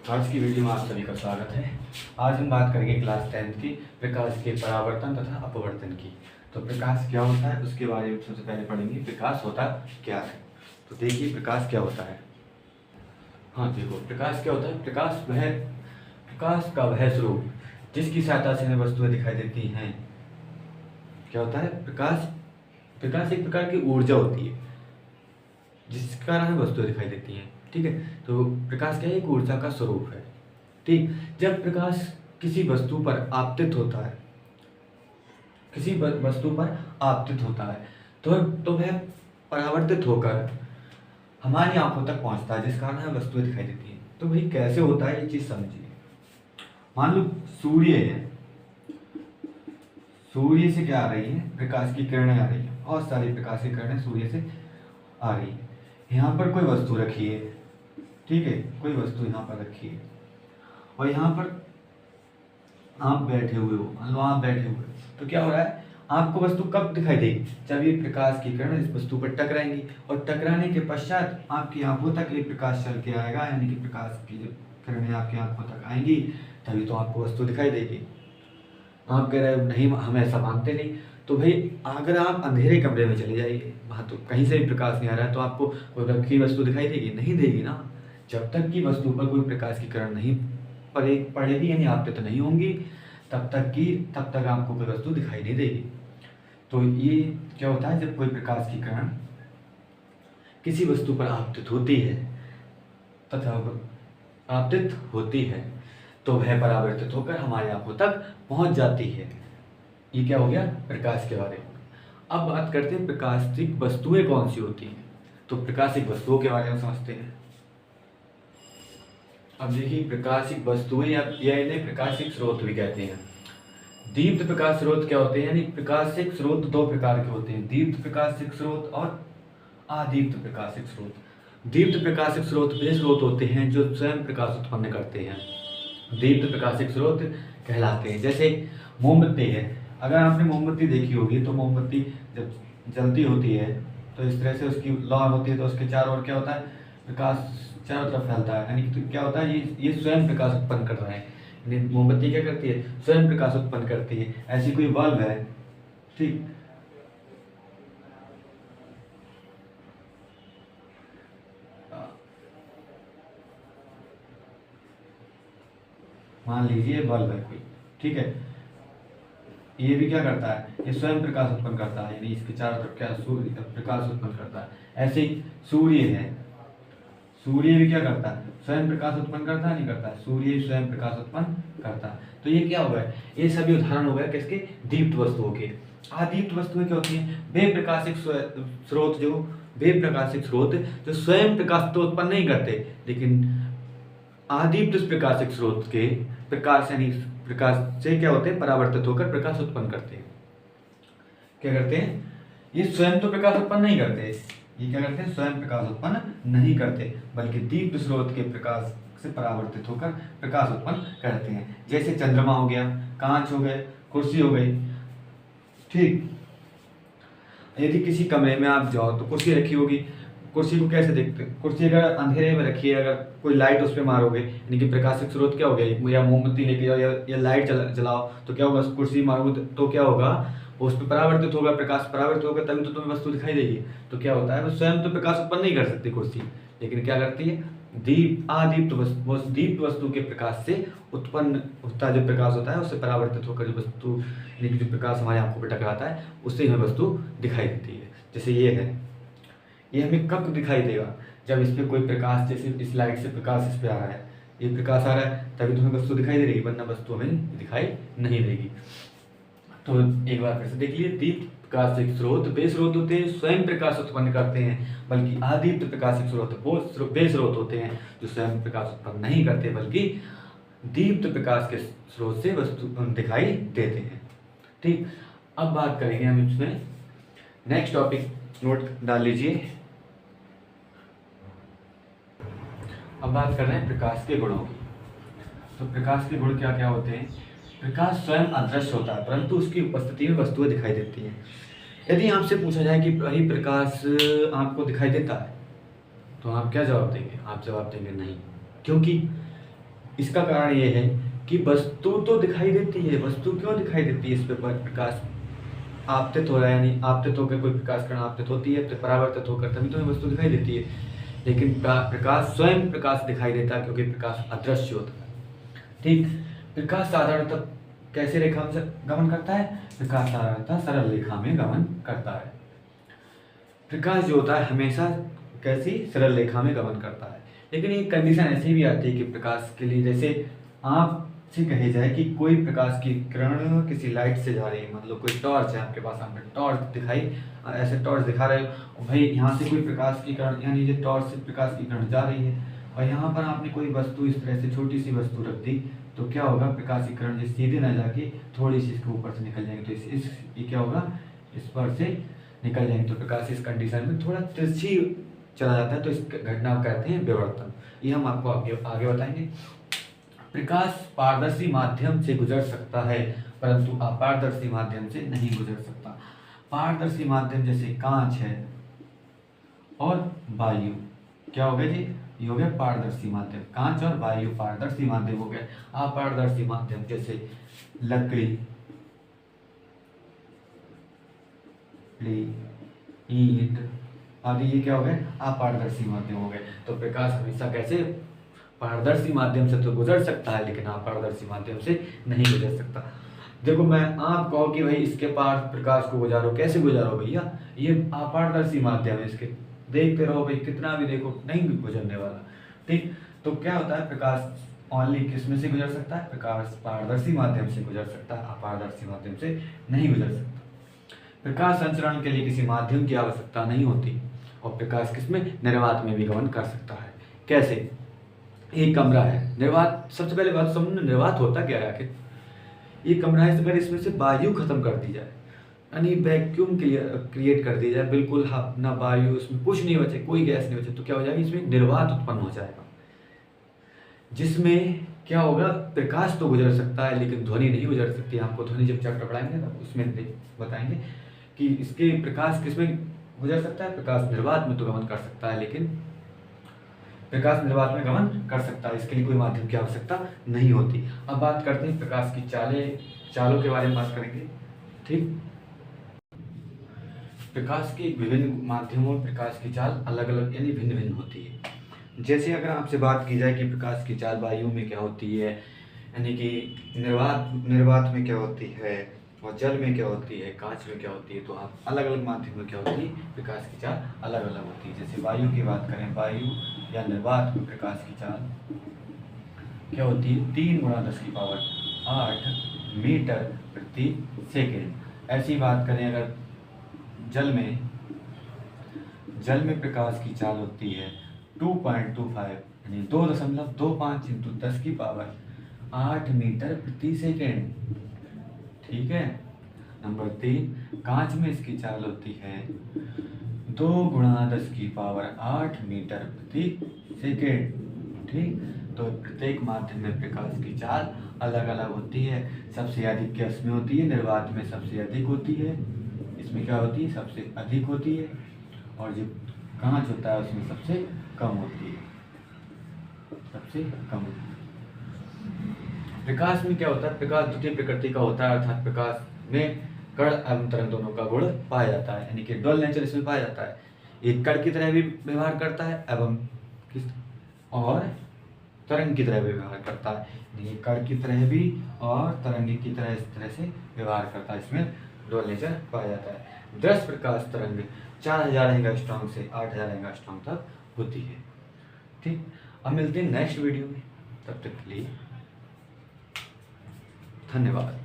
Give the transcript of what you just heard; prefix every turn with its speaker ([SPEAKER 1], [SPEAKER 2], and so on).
[SPEAKER 1] आज की वीडियो में आप सभी का स्वागत है। आज हम बात करेंगे क्लास 10th की प्रकाश के परावर्तन तथा अपवर्तन की। तो प्रकाश क्या होता है उसके बारे में सबसे पहले पढ़ेंगे। प्रकाश होता क्या है? तो देखिए प्रकाश क्या होता है। हाँ देखो, प्रकाश क्या होता है। प्रकाश का वह स्वरूप जिसकी सहायता से हमें वस्तुएं दिखाई देती हैं। क्या होता है? प्रकाश एक प्रकार की ऊर्जा होती है जिसके कारण हमें वस्तुएं दिखाई देती हैं। ठीक है, तो प्रकाश क्या है? एक ऊर्जा का स्वरूप है। ठीक, जब प्रकाश किसी वस्तु पर आपतित होता है, तो वह परावर्तित होकर हमारी आंखों तक पहुंचता है, जिस कारण हमें वस्तुएं दिखाई देती हैं। तो भाई कैसे होता है ये चीज समझिए। मान लो सूर्य है, सूर्य से क्या आ रही है? प्रकाश की किरणें आ रही है। बहुत सारी प्रकाश की किरणें सूर्य से आ रही है। यहाँ पर कोई वस्तु रखी है, ठीक है, कोई वस्तु यहाँ पर रखी है और यहाँ पर आप बैठे हुए हो। मान लो आप बैठे हुए हो, तो क्या हो रहा है? आपको वस्तु कब दिखाई देगी? जब ये प्रकाश की किरण इस वस्तु पर टकराएंगी और टकराने के पश्चात आपकी आंखों तक ये प्रकाश चल के आएगा, यानी कि प्रकाश की जो किरणें आपकी आंखों तक आएंगी, तभी तो आपको वस्तु दिखाई देगी। आप कह रहे हो नहीं, हम ऐसा मानते नहीं। तो भाई अगर आप अंधेरे कमरे में चले जाइए, वहाँ तो कहीं से भी प्रकाश नहीं आ रहा है, तो आपको कोई रखी वस्तु दिखाई देगी? नहीं देगी ना। जब तक कि वस्तु पर कोई प्रकाश की किरण नहीं पड़ेगी, यानी आपतित तो नहीं होंगी, तब तक आपको कोई वस्तु दिखाई नहीं देगी। तो ये क्या होता है? जब कोई प्रकाश की किरण किसी वस्तु पर आपतित होती है तो वह परावर्तित होकर हमारी आंखों तक पहुंच जाती है। ये क्या हो गया? प्रकाश के बारे में। अब बात करते हैं प्रकाशिक वस्तुएं कौन सी होती हैं। तो प्रकाशिक वस्तुओं के बारे में समझते हैं। अब देखिए, प्रकाशिक वस्तुएं या इन्हें प्रकाशिक स्रोत भी कहते हैं। दीप्त प्रकाश स्रोत क्या होते हैं? यानी प्रकाशिक स्रोत दो प्रकार के होते हैं, दीप्त प्रकाशिक स्रोत और अदीप्त प्रकाशिक स्रोत। दीप्त प्रकाशिक स्रोत वे स्रोत होते हैं जो स्वयं प्रकाश उत्पन्न करते हैं, दीप्त प्रकाशिक स्रोत कहलाते हैं। जैसे मोमबत्ती है, अगर आपने मोमबत्ती देखी होगी तो मोमबत्ती जब जलती होती है तो इस तरह से उसकी लौ होती है, तो उसके चारों ओर क्या होता है? प्रकाश चारों तरफ फैलता है, यानी कि तो क्या होता है? ये स्वयं प्रकाश उत्पन्न कर रहा है। यानी मोमबत्ती क्या करती है? स्वयं प्रकाश उत्पन्न करती है। ऐसी कोई बल्ब है, ठीक, मान लीजिए बल्ब है कोई, ठीक है, ये भी क्या करता है? ये स्वयं प्रकाश उत्पन्न करता है, यानी इसके चारों तरफ क्या सूर्य प्रकाश उत्पन्न करता है। ऐसे ही सूर्य है, सूर्य भी क्या करता है? स्वयं प्रकाश उत्पन्न करता है, नहीं करता है? सूर्य स्वयं प्रकाश उत्पन्न करता है। तो ये क्या हो गया? ये सभी उदाहरण हो गए किसके? दीप्त वस्तुओं के। अदीप्त वस्तुएं क्या होती हैं? वे प्रकाशिक स्रोत जो स्वयं प्रकाश तो उत्पन्न नहीं करते, लेकिन अदीप्त प्रकाशिक स्रोत के प्रकाश यानी प्रकाश से क्या होते हैं? परावर्तित होकर प्रकाश उत्पन्न करते हैं। क्या करते हैं? ये स्वयं तो प्रकाश उत्पन्न नहीं करते, ये क्या करते हैं? स्वयं प्रकाश उत्पन्न नहीं करते, बल्कि दीप्त स्रोत के प्रकाश से परावर्तित होकर प्रकाश उत्पन्न करते हैं। जैसे चंद्रमा हो गया, कांच हो गए, कुर्सी हो गई, ठीक। यदि किसी कमरे में आप जाओ तो कुर्सी रखी होगी, कुर्सी को कैसे देखते हैं? कुर्सी अगर अंधेरे में रखी है, अगर कोई लाइट उस पर मारोगे, यानी कि प्रकाशिक स्रोत क्या हो गया? या मोमबत्ती लेके जाओ या लाइट जलाओ, तो क्या होगा? कुर्सी मारोगे तो क्या होगा? उस पर परावर्तित होगा, प्रकाश परावर्तित होगा, तभी तो तुम्हें वस्तु दिखाई देगी। तो क्या होता है? वो स्वयं तो प्रकाश उत्पन्न नहीं कर सकती कुर्सी, लेकिन क्या करती है? दीप्त वस्तु के प्रकाश से उत्पन्न होता जो प्रकाश होता है, उससे परावर्तित होकर जो वस्तु यानी कि जो प्रकाश हमारी आंखों पर टकराता है, उससे हमें वस्तु दिखाई देती है। जैसे ये है, ये हमें कब दिखाई देगा? जब इस पर कोई प्रकाश, जैसे इस लाइट से प्रकाश इस पे आ रहा है, ये प्रकाश आ रहा है, तभी तो हमें वस्तु दिखाई दे देगी, वरना वस्तु हमें दिखाई नहीं देगी। तो एक बार फिर से देख लीजिए, दीप्त प्रकाशिक स्रोत वे स्रोत होते हैं स्वयं प्रकाश उत्पन्न करते हैं, बल्कि अदीप्त प्रकाशिक स्रोत वे स्रोत होते हैं जो स्वयं प्रकाश उत्पन्न नहीं करते, बल्कि दीप्त प्रकाश के स्रोत से वस्तु दिखाई देते हैं। ठीक, अब बात करेंगे हम इसमें, नेक्स्ट टॉपिक नोट डाल लीजिए। अब बात कर रहे हैं प्रकाश के गुणों की। तो प्रकाश के गुण क्या क्या होते हैं? प्रकाश स्वयं अदृश्य होता है, परंतु उसकी उपस्थिति में वस्तुएं दिखाई देती हैं। यदि आपसे पूछा जाए कि भाई प्रकाश आपको दिखाई देता है, तो आप क्या जवाब देंगे? आप जवाब देंगे नहीं, क्योंकि इसका कारण ये है कि वस्तु तो दिखाई देती है। वस्तु क्यों दिखाई देती है? इस पे प्रकाश आपतित हो रहा है, यानी आपतित होकर कोई प्रकाश कण आपतित होती है, फिर परावर्तित होकर तभी तो हमें वस्तु दिखाई देती है। लेकिन प्रकाश स्वयं प्रकाश दिखाई देता है, क्योंकि प्रकाश अदृश्य होता है। ठीक, प्रकाश साधारणतः कैसे रेखा में गमन करता है? प्रकाश साधारणतः सरल रेखा में गमन करता है। प्रकाश जो होता है हमेशा कैसी? सरल रेखा में गमन करता है। लेकिन एक कंडीशन ऐसी भी आती है कि प्रकाश के लिए, जैसे आप से कहे जाए कि कोई प्रकाश की किरण किसी लाइट से जा रही है, मतलब कोई टॉर्च है आपके पास, आपने टॉर्च दिखाई, ऐसे टॉर्च दिखा रहे हो, भाई यहाँ से कोई प्रकाश की किरण, यानी ये टॉर्च से प्रकाश की किरण जा रही है, और यहाँ पर आपने कोई वस्तु इस तरह से छोटी सी वस्तु रख दी, तो क्या होगा? प्रकाश की किरण सीधे ना जाके थोड़ी सी इसके ऊपर से निकल जाएंगे, तो इस ये क्या होगा? इस पर से निकल जाएंगे, तो प्रकाश इस कंडीशन में थोड़ा तिरछी चला जाता है, तो इस घटना को कहते हैं विवर्तन। ये हम आपको आगे बताएंगे। प्रकाश पारदर्शी माध्यम से गुजर सकता है, परंतु अपारदर्शी माध्यम से नहीं गुजर सकता। पारदर्शी माध्यम जैसे कांच है और वायु, क्या हो गया जी? ये हो गया पारदर्शी माध्यम। कांच और वायु पारदर्शी माध्यम हो गया। अपारदर्शी माध्यम जैसे लकड़ी, ईंट आदि, ये क्या हो गए? अपारदर्शी माध्यम हो गए। तो प्रकाश हमेशा कैसे? पारदर्शी माध्यम से तो गुजर सकता है, लेकिन अपारदर्शी माध्यम से नहीं गुजर सकता। देखो, मैं आप कहो कि भाई इसके पार प्रकाश को गुजारो, कैसे गुजारो भैया? ये अपारदर्शी माध्यम है, इसके देखते रहो भाई, कितना भी देखो नहीं गुजरने वाला। ठीक, तो क्या होता है? प्रकाश ओनली किस में से गुजर सकता है? प्रकाश पारदर्शी माध्यम से गुजर सकता है, अपारदर्शी माध्यम से नहीं गुजर सकता। प्रकाश संचरण के लिए किसी माध्यम की आवश्यकता नहीं होती, और प्रकाश किसमें? निर्वात में भी गमन कर सकता है। कैसे? एक कमरा है, निर्वात, सबसे पहले बात समझो निर्वात होता क्या है आखिर? ये कमरा है, अगर इसमें से वायु खत्म कर दी जाए, यानी वैक्यूम क्रिएट कर दी जाए, बिल्कुल ना वायु, उसमें कुछ नहीं बचे, कोई गैस नहीं बचे, तो क्या हो जाएगा? इसमें निर्वात उत्पन्न हो जाएगा, जिसमें क्या होगा? प्रकाश तो गुजर सकता है, लेकिन ध्वनि नहीं गुजर सकती। आपको ध्वनि जब चैप्टर पढ़ाएंगे ना, उसमें बताएंगे कि इसके प्रकाश किसमें गुजर सकता है? प्रकाश निर्वात में तो गमन कर सकता है, लेकिन प्रकाश निर्वात में गमन कर सकता है, इसके लिए कोई माध्यम की आवश्यकता नहीं होती। अब बात करते हैं प्रकाश की चालों के बारे में बात करेंगे। ठीक, प्रकाश के विभिन्न माध्यमों में प्रकाश की चाल अलग अलग यानी भिन्न भिन्न होती है। जैसे अगर आपसे बात की जाए कि प्रकाश की चाल वायु में क्या होती है, यानी कि निर्वात में क्या होती है, और जल में क्या होती है, कांच में क्या होती है, तो आप अलग अलग माध्यम में क्या होती है? प्रकाश की चाल अलग अलग होती है। जैसे वायु की बात करें, वायु या निर्वात में प्रकाश की चाल क्या होती है? 3 × 10⁸ मीटर प्रति सेकेंड। ऐसी बात करें अगर जल में प्रकाश की चाल होती है 2.25 यानी 2.25 × 10⁸ मीटर प्रति सेकेंड। ठीक है। नंबर 3, कांच में इसकी चाल होती है 2 × 10⁸ मीटर प्रति सेकेंड। ठीक, तो प्रत्येक माध्यम में प्रकाश की चाल अलग अलग होती है। सबसे अधिक किस में होती है? निर्वात में सबसे अधिक होती है। इसमें क्या होती है? सबसे अधिक होती है। और जो कांच होता है उसमें सबसे कम होती है, सबसे कम होती है। प्रकाश में क्या होता है? प्रकाश द्वितीय प्रकृति का होता है, अर्थात प्रकाश में कण एवं तरंग दोनों का गुण पाया जाता है, यानी कि डबल नेचर इसमें पाया जाता है। एक कण की तरह भी व्यवहार करता है एवं और तरंग की तरह भी व्यवहार करता है। ये कण की तरह भी और तरंग की तरह इस तरह से व्यवहार करता है, इसमें डबल नेचर पाया जाता है। दृश्य प्रकाश तरंग 4000 एंगस्ट्रॉम से 8000 एंगस्ट्रॉम तक होती है। ठीक, अब मिलते हैं नेक्स्ट वीडियो में, तब तक के लिए धन्यवाद।